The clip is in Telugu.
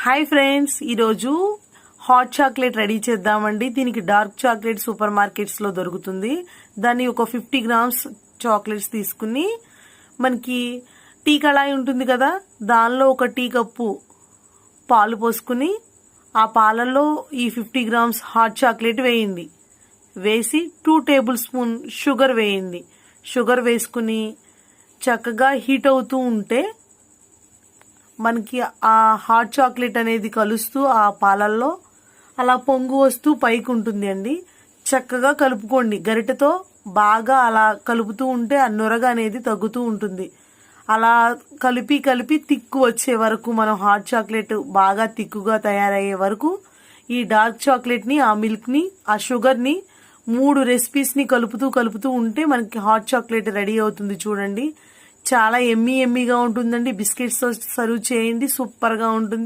హాయ్ ఫ్రెండ్స్, ఈరోజు హాట్ చాక్లెట్ రెడీ చేద్దామండి. దీనికి డార్క్ చాక్లెట్ సూపర్ మార్కెట్స్ లో దొరుకుతుంది. దాన్ని ఒక 50 గ్రామ్స్ చాక్లెట్స్ తీసుకుని మనకి టీ కళాయి ఉంటుంది కదా, దానిలో ఒక టీ కప్పు పాలు పోసుకుని ఆ పాలల్లో ఈ 50 గ్రామ్స్ హాట్ చాక్లెట్ వేయండి. వేసి 2 టేబుల్ స్పూన్ షుగర్ వేయండి. షుగర్ వేసుకుని చక్కగా హీట్ అవుతూ ఉంటే మనకి ఆ హాట్ చాక్లెట్ అనేది కలుస్తూ ఆ పాలల్లో అలా పొంగు వస్తూ పైకి ఉంటుంది అండి. చక్కగా కలుపుకోండి. గరిటెతో బాగా అలా కలుపుతూ ఉంటే ఆ నొరగ అనేది తగ్గుతూ ఉంటుంది. అలా కలిపి తిక్కు వచ్చే వరకు, మనం హాట్ చాక్లెట్ బాగా తిక్కుగా తయారయ్యే వరకు ఈ డార్క్ చాక్లెట్ని, ఆ మిల్క్ని, ఆ షుగర్ని 3 రెసిపీస్ని కలుపుతూ ఉంటే మనకి హాట్ చాక్లెట్ రెడీ అవుతుంది. చూడండి, చాలా ఎమ్మీగా ఉంటుందండి. బిస్కెట్స్ తో సర్వ్ చేయండి, సూపర్గా ఉంటుంది.